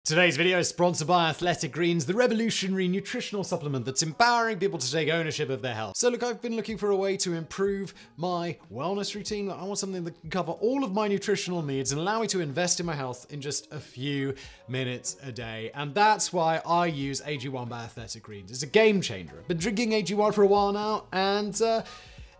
Today's video is sponsored by Athletic Greens, the revolutionary nutritional supplement that's empowering people to take ownership of their health. So look, I've been looking for a way to improve my wellness routine. I want something that can cover all of my nutritional needs and allow me to invest in my health in just a few minutes a day. And that's why I use AG1 by Athletic Greens. It's a game changer. I've been drinking AG1 for a while now, and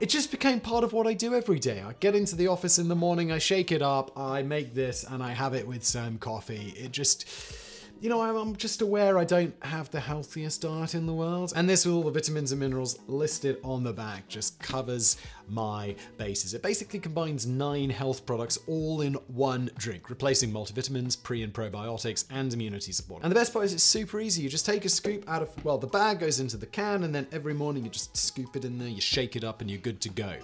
it just became part of what I do every day. I get into the office in the morning, I shake it up, I make this, and I have it with some coffee. It just, you know, I'm just aware I don't have the healthiest diet in the world. And this, with all the vitamins and minerals listed on the back, just covers my bases. It basically combines 9 health products all in one drink, replacing multivitamins, pre and probiotics, and immunity support. And the best part is it's super easy. You just take a scoop out of, well, the bag goes into the can, and then every morning you just scoop it in there, you shake it up, and you're good to go.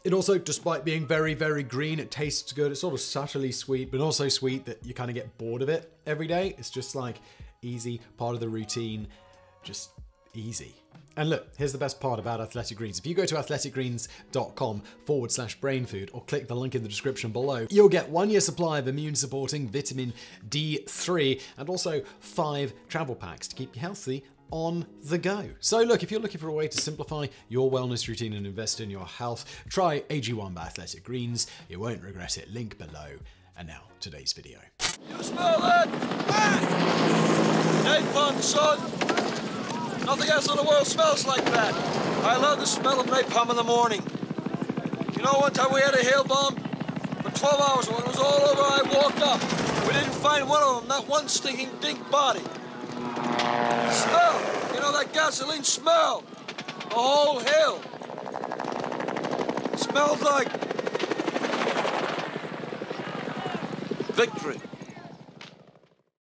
It also, despite being very, very green, it tastes good. It's sort of subtly sweet, but also sweet that you kind of get bored of it every day. It's just like easy, part of the routine, just easy. And look, here's the best part about Athletic Greens. If you go to athleticgreens.com/brainfood or click the link in the description below, you'll get 1 year supply of immune supporting vitamin D3 and also 5 travel packs to keep you healthy on the go. So look, if you're looking for a way to simplify your wellness routine and invest in your health, try AG1 by Athletic Greens. You won't regret it. Link below. And now, today's video. You smell that? Napalm, son. Nothing else in the world smells like that. I love the smell of napalm in the morning. You know, one time we had a hail bomb for 12 hours. When it was all over, I woke up. We didn't find one of them, not one stinking dink body. Smell! You know that gasoline smell? The whole hill. Smells like victory.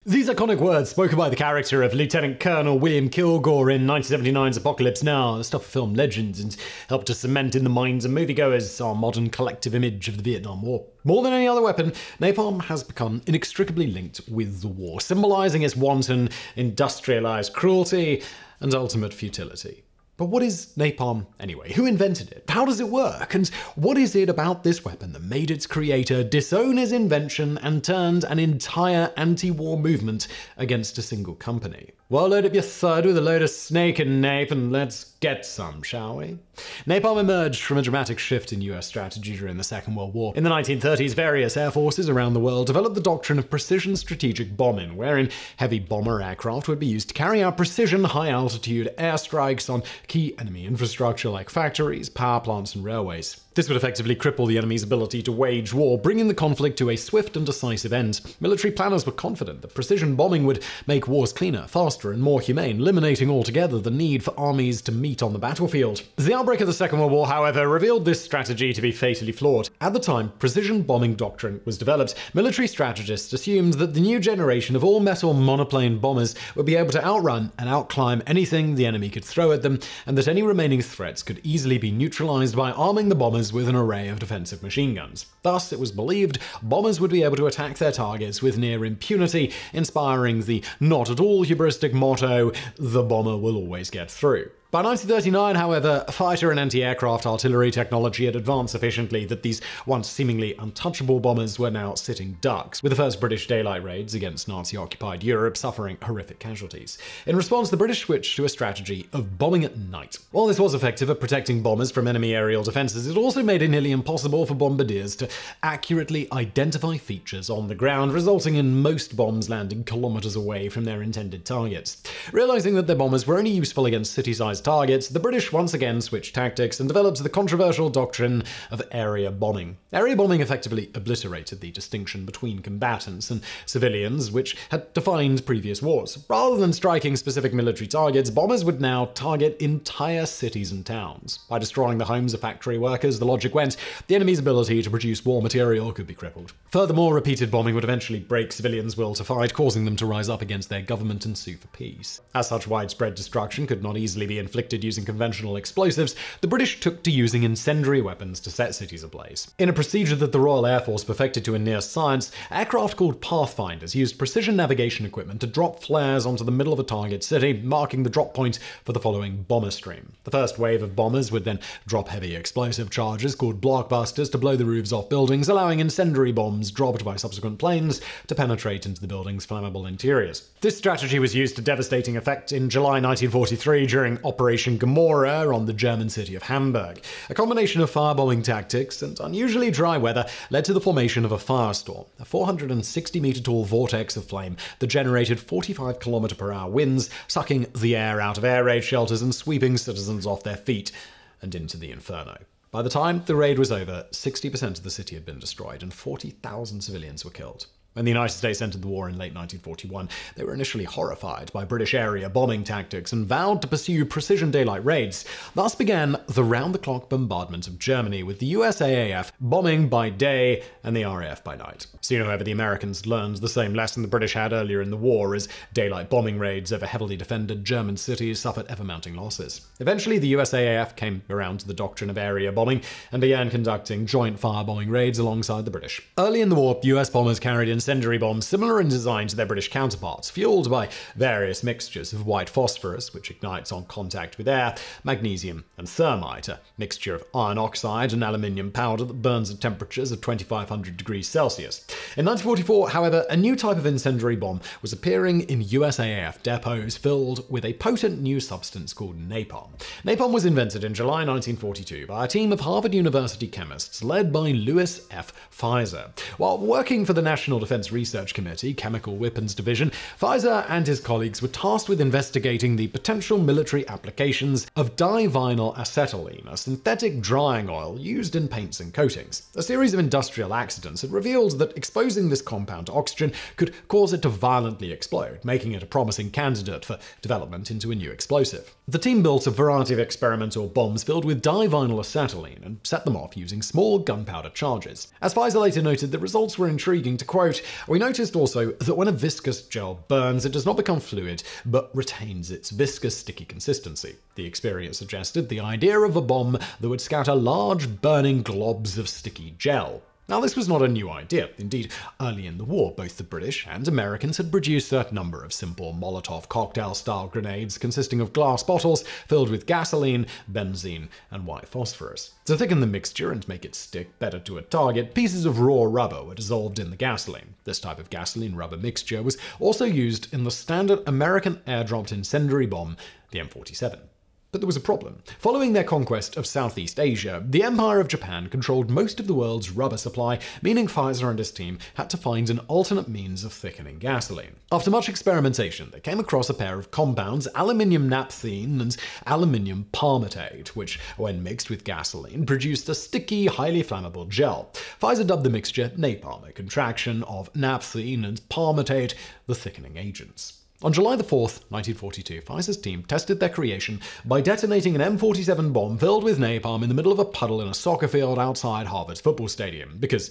These iconic words, spoken by the character of Lieutenant Colonel William Kilgore in 1979's Apocalypse Now, the stuff of film legends, and helped to cement in the minds of moviegoers our modern collective image of the Vietnam War. More than any other weapon, napalm has become inextricably linked with the war, symbolizing its wanton, industrialized cruelty and ultimate futility. But what is napalm anyway? Who invented it? How does it work? And what is it about this weapon that made its creator disown his invention and turned an entire anti-war movement against a single company? Well, load up your thud with a load of snake and nape and let's get some, shall we? Napalm emerged from a dramatic shift in US strategy during the Second World War. In the 1930s, various air forces around the world developed the doctrine of precision strategic bombing, wherein heavy bomber aircraft would be used to carry out precision high-altitude airstrikes on key enemy infrastructure like factories, power plants, and railways. This would effectively cripple the enemy's ability to wage war, bringing the conflict to a swift and decisive end. Military planners were confident that precision bombing would make wars cleaner, faster, and more humane, eliminating altogether the need for armies to meet on the battlefield. The outbreak of the Second World War, however, revealed this strategy to be fatally flawed. At the time precision bombing doctrine was developed, military strategists assumed that the new generation of all-metal monoplane bombers would be able to outrun and outclimb anything the enemy could throw at them, and that any remaining threats could easily be neutralized by arming the bombers with an array of defensive machine guns. Thus, it was believed bombers would be able to attack their targets with near impunity, inspiring the not at all hubristic motto, "The bomber will always get through." By 1939, however, fighter and anti-aircraft artillery technology had advanced sufficiently that these once seemingly untouchable bombers were now sitting ducks, with the first British daylight raids against Nazi-occupied Europe suffering horrific casualties. In response, the British switched to a strategy of bombing at night. While this was effective at protecting bombers from enemy aerial defenses, it also made it nearly impossible for bombardiers to accurately identify features on the ground, resulting in most bombs landing kilometers away from their intended targets. Realizing that their bombers were only useful against city-sized targets, the British once again switched tactics and developed the controversial doctrine of area bombing. Area bombing effectively obliterated the distinction between combatants and civilians, which had defined previous wars. Rather than striking specific military targets, bombers would now target entire cities and towns. By destroying the homes of factory workers, the logic went, the enemy's ability to produce war material could be crippled. Furthermore, repeated bombing would eventually break civilians' will to fight, causing them to rise up against their government and sue for peace. As such, widespread destruction could not easily be inflicted using conventional explosives, the British took to using incendiary weapons to set cities ablaze. In a procedure that the Royal Air Force perfected to a near science, aircraft called Pathfinders used precision navigation equipment to drop flares onto the middle of a target city, marking the drop point for the following bomber stream. The first wave of bombers would then drop heavy explosive charges called blockbusters to blow the roofs off buildings, allowing incendiary bombs dropped by subsequent planes to penetrate into the building's flammable interiors. This strategy was used to devastating effect in July 1943 during Operation Gomorrah on the German city of Hamburg. A combination of firebombing tactics and unusually dry weather led to the formation of a firestorm, a 460-meter-tall vortex of flame that generated 45-kilometer-per-hour winds, sucking the air out of air raid shelters and sweeping citizens off their feet and into the inferno. By the time the raid was over, 60% of the city had been destroyed and 40,000 civilians were killed. When the United States entered the war in late 1941, they were initially horrified by British area bombing tactics and vowed to pursue precision daylight raids. Thus began the round-the-clock bombardment of Germany, with the USAAF bombing by day and the RAF by night. Soon, however, the Americans learned the same lesson the British had earlier in the war, as daylight bombing raids over heavily defended German cities suffered ever-mounting losses. Eventually, the USAAF came around to the doctrine of area bombing and began conducting joint firebombing raids alongside the British. Early in the war, US bombers carried incendiary bombs similar in design to their British counterparts, fueled by various mixtures of white phosphorus, which ignites on contact with air, magnesium, and thermite, a mixture of iron oxide and aluminium powder that burns at temperatures of 2,500 degrees Celsius. In 1944, however, a new type of incendiary bomb was appearing in USAAF depots filled with a potent new substance called napalm. Napalm was invented in July 1942 by a team of Harvard University chemists led by Louis F. Pfizer. While working for the National Defense Research Committee, Chemical Weapons Division, Pfizer and his colleagues were tasked with investigating the potential military applications of divinyl acetylene, a synthetic drying oil used in paints and coatings. A series of industrial accidents had revealed that exposing this compound to oxygen could cause it to violently explode, making it a promising candidate for development into a new explosive. The team built a variety of experimental bombs filled with divinyl acetylene and set them off using small gunpowder charges. As Pfizer later noted, the results were intriguing to quote, "We noticed also that when a viscous gel burns, it does not become fluid, but retains its viscous, sticky consistency." The experience suggested the idea of a bomb that would scatter large, burning globs of sticky gel. Now, this was not a new idea. Indeed, early in the war, both the British and Americans had produced a number of simple Molotov cocktail-style grenades consisting of glass bottles filled with gasoline, benzene, and white phosphorus. To thicken the mixture and make it stick better to a target, pieces of raw rubber were dissolved in the gasoline. This type of gasoline-rubber mixture was also used in the standard American air-dropped incendiary bomb, the M47. But there was a problem. Following their conquest of Southeast Asia, the Empire of Japan controlled most of the world's rubber supply, meaning Pfizer and his team had to find an alternate means of thickening gasoline. After much experimentation, they came across a pair of compounds, aluminium naphthene and aluminium palmitate, which, when mixed with gasoline, produced a sticky, highly flammable gel. Pfizer dubbed the mixture napalm, a contraction of naphthene and palmitate, the thickening agents. On July 4th, 1942, Pfizer's team tested their creation by detonating an M47 bomb filled with napalm in the middle of a puddle in a soccer field outside Harvard's football stadium. Because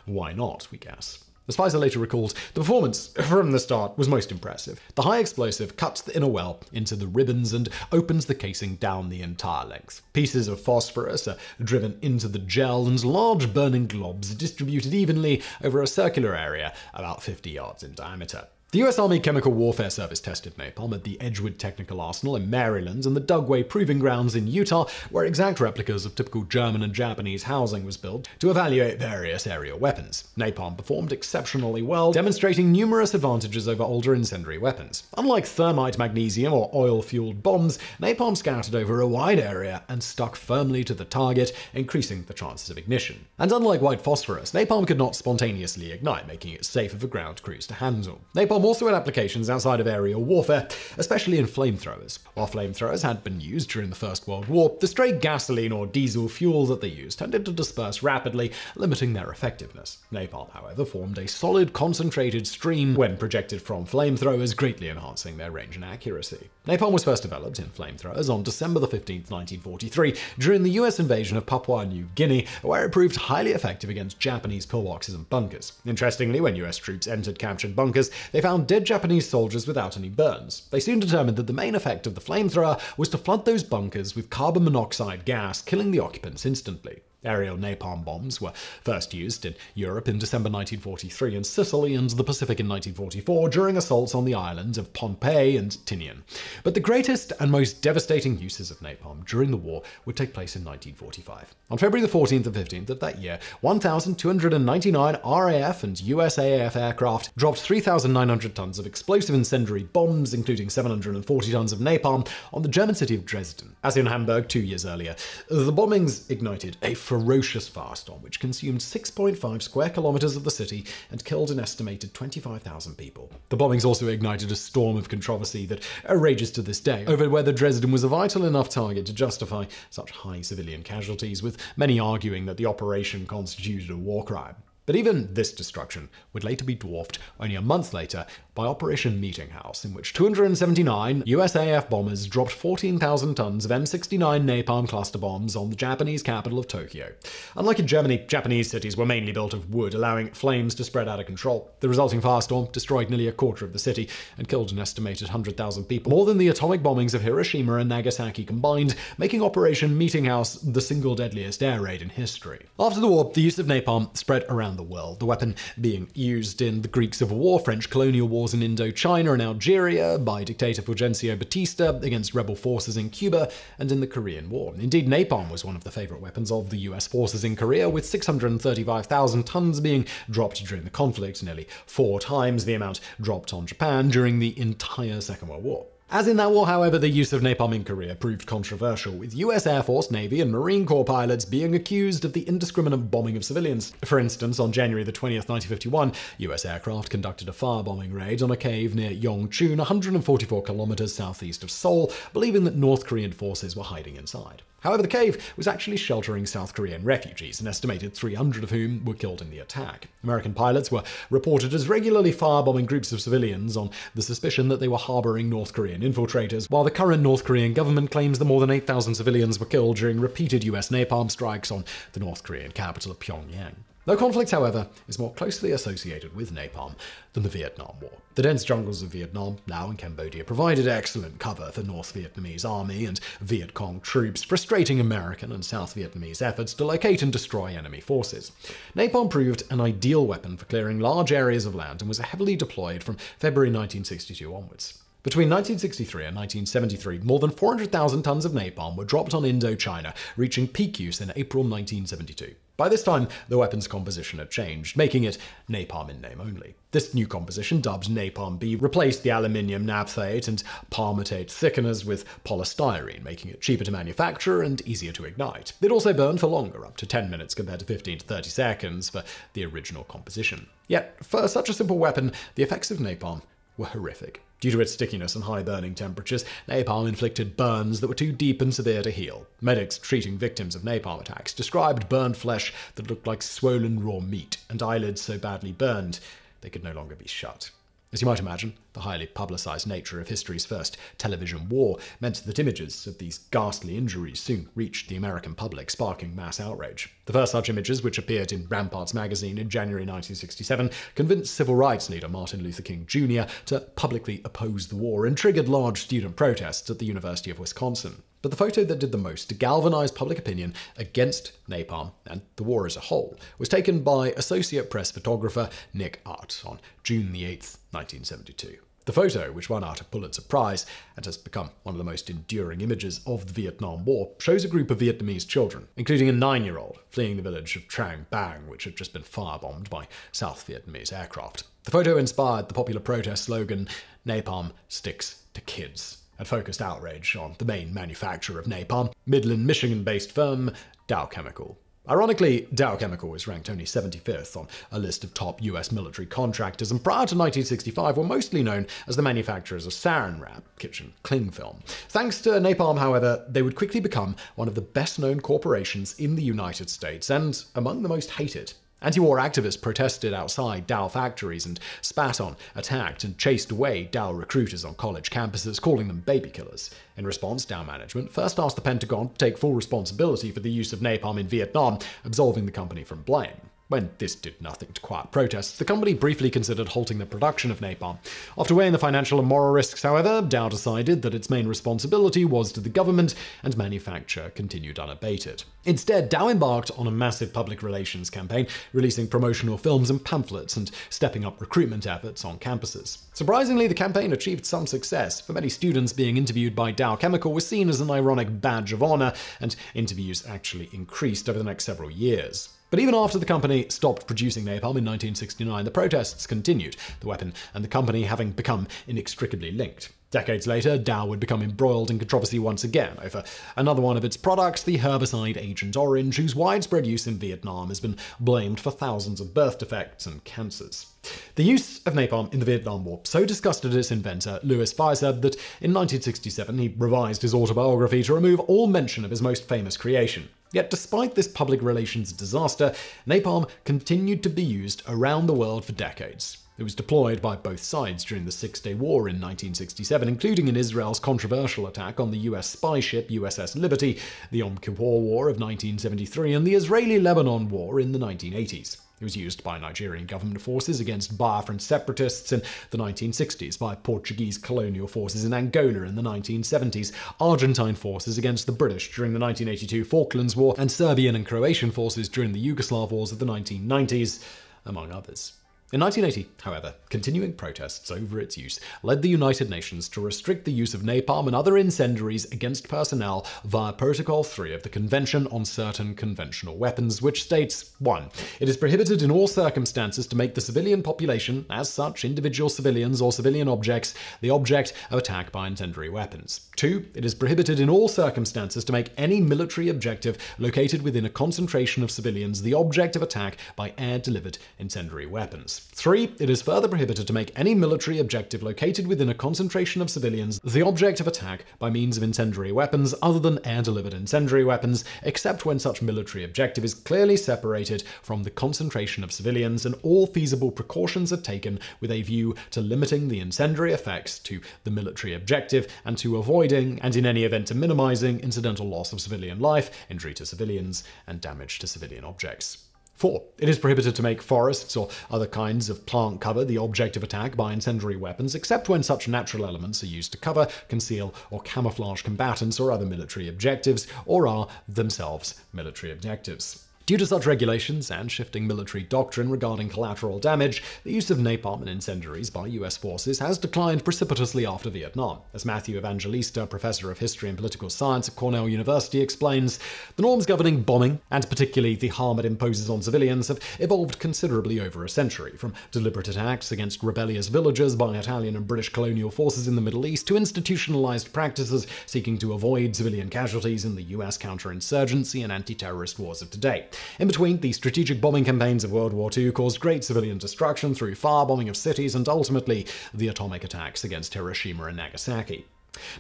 why not, we guess. As Pfizer later recalled, the performance from the start was most impressive. The high explosive cuts the inner well into the ribbons and opens the casing down the entire length. Pieces of phosphorus are driven into the gel, and large burning globs are distributed evenly over a circular area about 50 yards in diameter. The U.S. Army Chemical Warfare Service tested napalm at the Edgewood Technical Arsenal in Maryland and the Dugway Proving Grounds in Utah, where exact replicas of typical German and Japanese housing was built to evaluate various aerial weapons. Napalm performed exceptionally well, demonstrating numerous advantages over older incendiary weapons. Unlike thermite, magnesium, or oil-fueled bombs, napalm scattered over a wide area and stuck firmly to the target, increasing the chances of ignition. And unlike white phosphorus, napalm could not spontaneously ignite, making it safer for ground crews to handle. Napalm also had applications outside of aerial warfare, especially in flamethrowers. While flamethrowers had been used during the First World War, the straight gasoline or diesel fuel that they used tended to disperse rapidly, limiting their effectiveness. Napalm, however, formed a solid, concentrated stream when projected from flamethrowers, greatly enhancing their range and accuracy. Napalm was first developed in flamethrowers on December 15, 1943, during the US invasion of Papua New Guinea, where it proved highly effective against Japanese pillboxes and bunkers. Interestingly, when US troops entered captured bunkers, they found found dead Japanese soldiers without any burns. They soon determined that the main effect of the flamethrower was to flood those bunkers with carbon monoxide gas, killing the occupants instantly. Aerial napalm bombs were first used in Europe in December 1943 in Sicily and the Pacific in 1944 during assaults on the islands of Pohnpei and Tinian. But the greatest and most devastating uses of napalm during the war would take place in 1945. On February the 14th and 15th of that year, 1,299 RAF and USAF aircraft dropped 3,900 tons of explosive incendiary bombs, including 740 tons of napalm, on the German city of Dresden. As in Hamburg 2 years earlier, the bombings ignited a ferocious firestorm which consumed 6.5 square kilometers of the city and killed an estimated 25,000 people. The bombings also ignited a storm of controversy that rages to this day over whether Dresden was a vital enough target to justify such high civilian casualties, with many arguing that the operation constituted a war crime. But even this destruction would later be dwarfed only a month later by Operation Meeting House, in which 279 USAF bombers dropped 14,000 tons of M69 napalm cluster bombs on the Japanese capital of Tokyo. Unlike in Germany, Japanese cities were mainly built of wood, allowing flames to spread out of control. The resulting firestorm destroyed nearly a quarter of the city and killed an estimated 100,000 people, more than the atomic bombings of Hiroshima and Nagasaki combined, making Operation Meeting House the single deadliest air raid in history. After the war, the use of napalm spread around the world, the weapon being used in the Greek Civil War, French colonial wars in Indochina and Algeria, by dictator Fulgencio Batista against rebel forces in Cuba, and in the Korean War. Indeed, napalm was one of the favorite weapons of the US forces in Korea, with 635,000 tons being dropped during the conflict, nearly 4 times the amount dropped on Japan during the entire Second World War. As in that war, however, the use of napalm in Korea proved controversial, with US Air Force, Navy, and Marine Corps pilots being accused of the indiscriminate bombing of civilians. For instance, on January 20th, 1951, US aircraft conducted a firebombing raid on a cave near Yongchun, 144 kilometers southeast of Seoul, believing that North Korean forces were hiding inside. However, the cave was actually sheltering South Korean refugees, an estimated 300 of whom were killed in the attack. American pilots were reported as regularly firebombing groups of civilians on the suspicion that they were harboring North Korean infiltrators, while the current North Korean government claims that more than 8,000 civilians were killed during repeated US napalm strikes on the North Korean capital of Pyongyang. The conflict, however, is more closely associated with napalm than the Vietnam War. The dense jungles of Vietnam, Laos, and Cambodia provided excellent cover for North Vietnamese army and Viet Cong troops, frustrating American and South Vietnamese efforts to locate and destroy enemy forces. Napalm proved an ideal weapon for clearing large areas of land and was heavily deployed from February 1962 onwards. Between 1963 and 1973, more than 400,000 tons of napalm were dropped on Indochina, reaching peak use in April 1972. By this time, the weapon's composition had changed, making it napalm in name only. This new composition, dubbed Napalm B, replaced the aluminium naphthate and palmitate thickeners with polystyrene, making it cheaper to manufacture and easier to ignite. It also burned for longer, up to 10 minutes compared to 15 to 30 seconds for the original composition. Yet, for such a simple weapon, the effects of napalm were horrific. Due to its stickiness and high burning temperatures, napalm inflicted burns that were too deep and severe to heal. Medics treating victims of napalm attacks described burned flesh that looked like swollen raw meat, and eyelids so badly burned they could no longer be shut. As you might imagine, the highly publicized nature of history's first television war meant that images of these ghastly injuries soon reached the American public, sparking mass outrage. The first such images, which appeared in Ramparts magazine in January 1967, convinced civil rights leader Martin Luther King Jr. to publicly oppose the war and triggered large student protests at the University of Wisconsin. But the photo that did the most to galvanize public opinion against napalm and the war as a whole was taken by Associate Press photographer Nick Art on June 8th, 1972. The photo, which won Art a Pulitzer Prize and has become one of the most enduring images of the Vietnam War, shows a group of Vietnamese children, including a 9-year-old, fleeing the village of Trang Bang, which had just been firebombed by South Vietnamese aircraft. The photo inspired the popular protest slogan, "Napalm sticks to kids," and focused outrage on the main manufacturer of napalm, Midland, Michigan-based firm Dow Chemical. Ironically, Dow Chemical was ranked only 75th on a list of top US military contractors, and prior to 1965 were mostly known as the manufacturers of Saran Wrap, kitchen cling film. Thanks to napalm, however, they would quickly become one of the best-known corporations in the United States, and among the most hated. Anti-war activists protested outside Dow factories and spat on, attacked, and chased away Dow recruiters on college campuses, calling them baby killers. In response, Dow management first asked the Pentagon to take full responsibility for the use of napalm in Vietnam, absolving the company from blame. When this did nothing to quiet protests, the company briefly considered halting the production of napalm. After weighing the financial and moral risks, however, Dow decided that its main responsibility was to the government, and manufacture continued unabated. Instead, Dow embarked on a massive public relations campaign, releasing promotional films and pamphlets and stepping up recruitment efforts on campuses. Surprisingly, the campaign achieved some success. For many students, being interviewed by Dow Chemical was seen as an ironic badge of honor, and interviews actually increased over the next several years. But even after the company stopped producing napalm in 1969, the protests continued, the weapon and the company having become inextricably linked. Decades later, Dow would become embroiled in controversy once again over another one of its products, the herbicide Agent Orange, whose widespread use in Vietnam has been blamed for thousands of birth defects and cancers. The use of napalm in the Vietnam War so disgusted its inventor, Louis Weiser, that in 1967 he revised his autobiography to remove all mention of his most famous creation. Yet despite this public relations disaster, napalm continued to be used around the world for decades. It was deployed by both sides during the Six-Day War in 1967, including in Israel's controversial attack on the US spy ship USS Liberty, the Yom Kippur War of 1973, and the Israeli-Lebanon War in the 1980s. It was used by Nigerian government forces against Biafran separatists in the 1960s, by Portuguese colonial forces in Angola in the 1970s, Argentine forces against the British during the 1982 Falklands War, and Serbian and Croatian forces during the Yugoslav wars of the 1990s, among others. In 1980, however, continuing protests over its use led the United Nations to restrict the use of napalm and other incendiaries against personnel via Protocol 3 of the Convention on Certain Conventional Weapons, which states, 1. It is prohibited in all circumstances to make the civilian population, as such individual civilians or civilian objects, the object of attack by incendiary weapons. 2. It is prohibited in all circumstances to make any military objective located within a concentration of civilians the object of attack by air-delivered incendiary weapons. 3. It is further prohibited to make any military objective located within a concentration of civilians the object of attack by means of incendiary weapons other than air-delivered incendiary weapons, except when such military objective is clearly separated from the concentration of civilians and all feasible precautions are taken with a view to limiting the incendiary effects to the military objective and to avoiding, and in any event to minimizing, incidental loss of civilian life, injury to civilians, and damage to civilian objects. 4. It is prohibited to make forests or other kinds of plant cover the object of attack by incendiary weapons, except when such natural elements are used to cover, conceal, or camouflage combatants or other military objectives, or are themselves military objectives. Due to such regulations and shifting military doctrine regarding collateral damage, the use of napalm and incendiaries by US forces has declined precipitously after Vietnam. As Matthew Evangelista, professor of history and political science at Cornell University, explains, the norms governing bombing, and particularly the harm it imposes on civilians, have evolved considerably over a century, from deliberate attacks against rebellious villagers by Italian and British colonial forces in the Middle East to institutionalized practices seeking to avoid civilian casualties in the US counterinsurgency and anti-terrorist wars of today. In between, the strategic bombing campaigns of World War II caused great civilian destruction through firebombing of cities and ultimately the atomic attacks against Hiroshima and Nagasaki.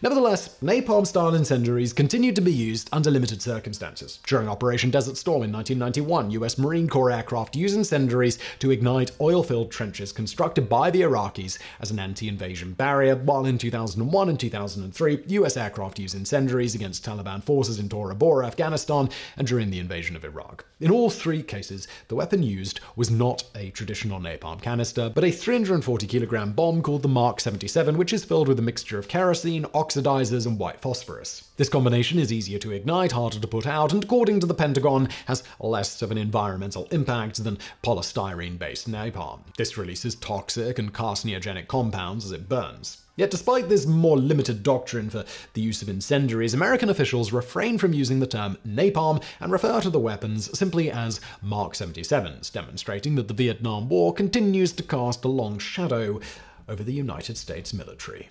Nevertheless, napalm-style incendiaries continued to be used under limited circumstances. During Operation Desert Storm in 1991, US Marine Corps aircraft used incendiaries to ignite oil-filled trenches constructed by the Iraqis as an anti-invasion barrier, while in 2001 and 2003, US aircraft used incendiaries against Taliban forces in Tora Bora, Afghanistan, and during the invasion of Iraq. In all three cases, the weapon used was not a traditional napalm canister, but a 340-kilogram bomb called the Mark 77, which is filled with a mixture of kerosene, oxidizers, and white phosphorus. This combination is easier to ignite, harder to put out, and according to the Pentagon, has less of an environmental impact than polystyrene-based napalm. This releases toxic and carcinogenic compounds as it burns. Yet despite this more limited doctrine for the use of incendiaries, American officials refrain from using the term napalm and refer to the weapons simply as Mark 77s, demonstrating that the Vietnam War continues to cast a long shadow over the United States military.